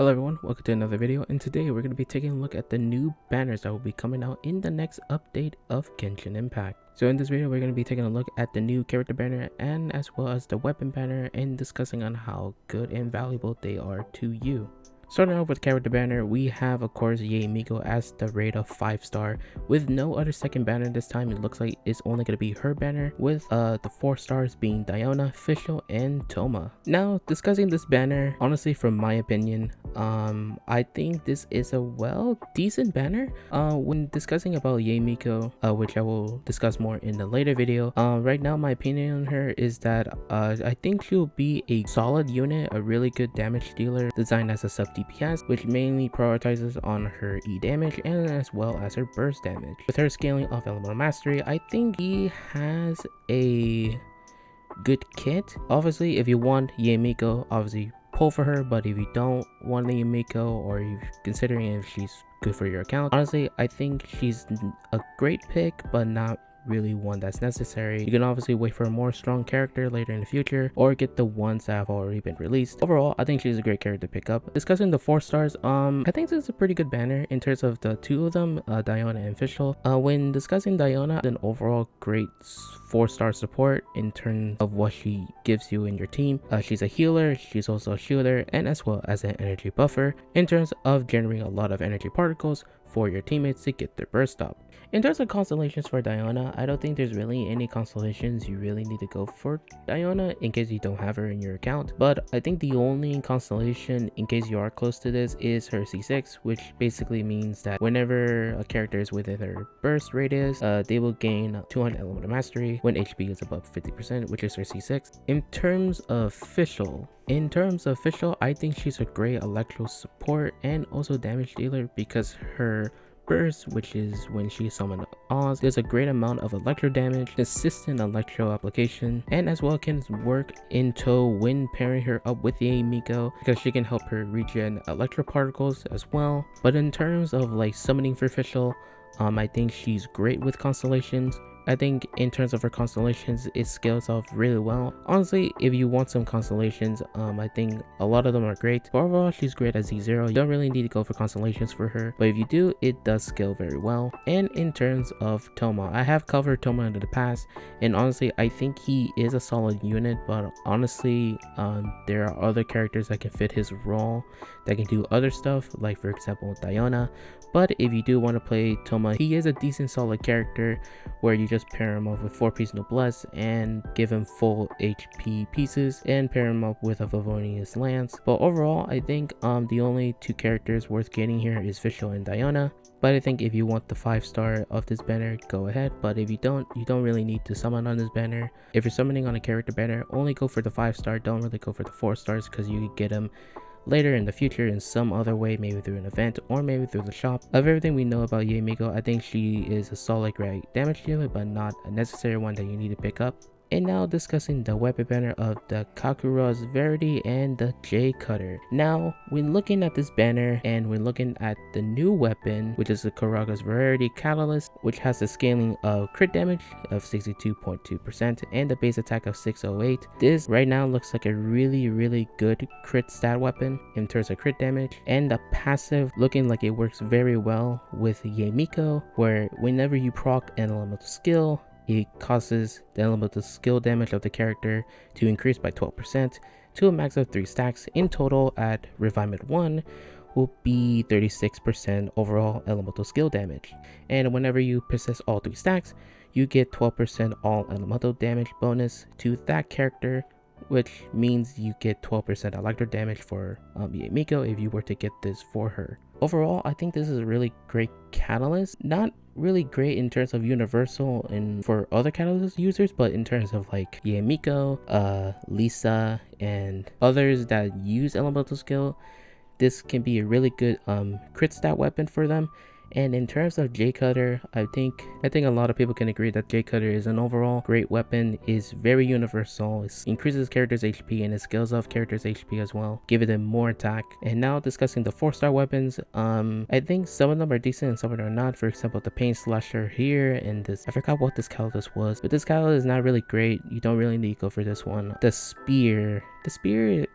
Hello everyone, welcome to another video, and today we're going to be taking a look at the new banners that will be coming out in the next update of Genshin Impact. So in this video we're going to be taking a look at the new character banner and as well as the weapon banner and discussing on how good and valuable they are to you. Starting off with character banner, we have of course Miko as the rate of 5-star with no other second banner this time. It looks like it's only going to be her banner with the 4 stars being Diona, Fischl, and Thoma. Now discussing this banner, honestly from my opinion, I think this is a decent banner. When discussing about Miko, which I will discuss more in the later video, right now my opinion on her is that I think she'll be a solid unit, a really good damage dealer designed as a sub DPS, which mainly prioritizes on her E damage and as well as her burst damage. With her scaling of Elemental Mastery, I think he has a good kit. Obviously, if you want Miko, obviously pull for her, but if you don't want Miko or you're considering if she's good for your account, honestly, I think she's a great pick, but not really one that's necessary. You can obviously wait for a more strong character later in the future or get the ones that have already been released. Overall, I think she's a great character to pick up. Discussing the 4 stars, I think this is a pretty good banner in terms of the two of them, Diona and Fischl. When discussing Diona, an overall great 4-star support in terms of what she gives you in your team. She's a healer, she's also a shooter, and as well as an energy buffer in terms of generating a lot of energy particles for your teammates to get their burst up. In terms of constellations for Diona, I don't think there's really any constellations you really need to go for Diona in case you don't have her in your account. But I think the only constellation in case you are close to this is her C6, which basically means that whenever a character is within her burst radius, they will gain 200 Elemental Mastery when HP is above 50%, which is her C6. In terms of Fischl, I think she's a great electro support and also damage dealer because her burst, which is when she summoned Oz, there's a great amount of electro damage, consistent electro application, and as well can work in tow when pairing her up with Miko because she can help her regen electro particles as well. But in terms of like summoning for Fischl, I think she's great with constellations. I think in terms of her constellations, it scales off really well. Honestly, if you want some constellations, I think a lot of them are great. But overall, she's great at Z0. You don't really need to go for constellations for her, but if you do, it does scale very well. And in terms of Thoma, I have covered Thoma in the past, and honestly, I think he is a solid unit, but honestly, there are other characters that can fit his role, that can do other stuff, like for example, Diona. But if you do want to play Thoma, he is a decent solid character where you just pair him up with 4-piece Noblesse and give him full HP pieces and pair him up with a Favonius Lance. But overall, I think the only 2 characters worth getting here is Fischl and Diona. But I think if you want the 5-star of this banner, go ahead. But if you don't really need to summon on this banner. If you're summoning on a character banner, only go for the 5-star. Don't really go for the 4 stars because you can get them later in the future in some other way, maybe through an event or maybe through the shop. Of everything we know about Miko, I think she is a solid great damage dealer, but not a necessary one that you need to pick up. And now discussing the weapon banner of the Kakura's Verity and the J Cutter. Now, when looking at this banner and when looking at the new weapon, which is the Kakura's Verity Catalyst, which has the scaling of crit damage of 62.2% and the base attack of 608, this right now looks like a really good crit stat weapon in terms of crit damage, and the passive looking like it works very well with Miko, where whenever you proc an elemental skill, it causes the elemental skill damage of the character to increase by 12% to a max of 3 stacks. In total at Refinement 1 will be 36% overall elemental skill damage. And whenever you possess all 3 stacks, you get 12% all elemental damage bonus to that character, which means you get 12% electro damage for Miko if you were to get this for her. Overall, I think this is a really great catalyst. Not really great in terms of universal and for other catalyst users, but in terms of like Miko, Lisa, and others that use elemental skill, this can be a really good crit stat weapon for them. And in terms of J Cutter, I think a lot of people can agree that J Cutter is an overall great weapon, is very universal, it increases characters HP and it scales off characters HP as well, giving them more attack. And now discussing the 4-star weapons, I think some of them are decent and some of them are not. For example, the Pain Slasher here and this, I forgot what this catalyst was, but this catalyst is not really great. You don't really need to go for this one. The spear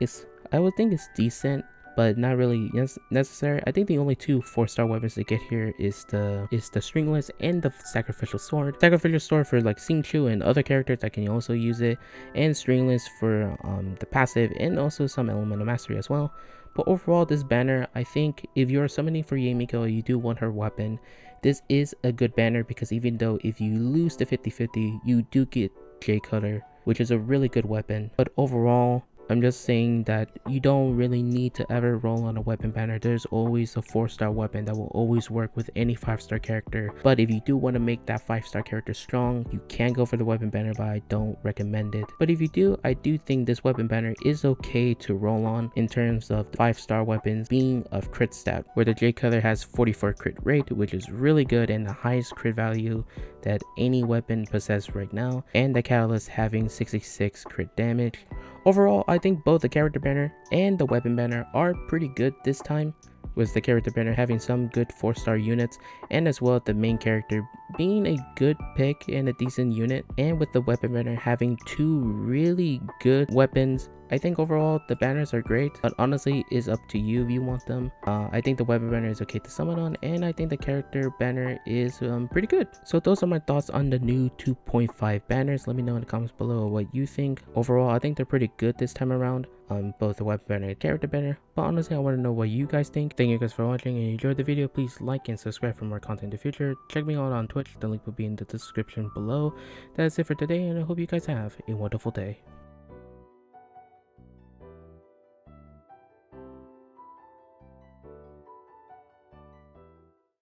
is, I would think it's decent, but not really necessary. I think the only two 4-star weapons to get here is the stringless and the sacrificial sword. Sacrificial sword for like Xingqiu and other characters that can also use it, and stringless for the passive and also some elemental mastery as well. But overall, this banner, I think if you're summoning for Miko, you do want her weapon, this is a good banner, because even though if you lose the 50-50, you do get J Cutter, which is a really good weapon. But overall, I'm just saying that you don't really need to ever roll on a weapon banner. There's always a 4-star weapon that will always work with any 5-star character. But if you do want to make that 5-star character strong, you can go for the weapon banner, but I don't recommend it. But if you do, I do think this weapon banner is okay to roll on in terms of 5-star weapons being of crit stat, where the J Cutter has 44 crit rate, which is really good and the highest crit value that any weapon possesses right now, and the Catalyst having 66 crit damage. Overall, I think both the character banner and the weapon banner are pretty good this time, with the character banner having some good 4-star units, and as well the main character being a good pick and a decent unit, and with the weapon banner having 2 really good weapons. I think overall the banners are great, but honestly it's up to you if you want them. I think the weapon banner is okay to summon on, and I think the character banner is pretty good. So those are my thoughts on the new 2.5 banners. Let me know in the comments below what you think. Overall, I think they're pretty good this time around, both the weapon banner and character banner. But honestly, I want to know what you guys think. Thank you guys for watching, and if you enjoyed the video, please like and subscribe for more content in the future. Check me out on Twitch, the link will be in the description below. That's it for today, and I hope you guys have a wonderful day.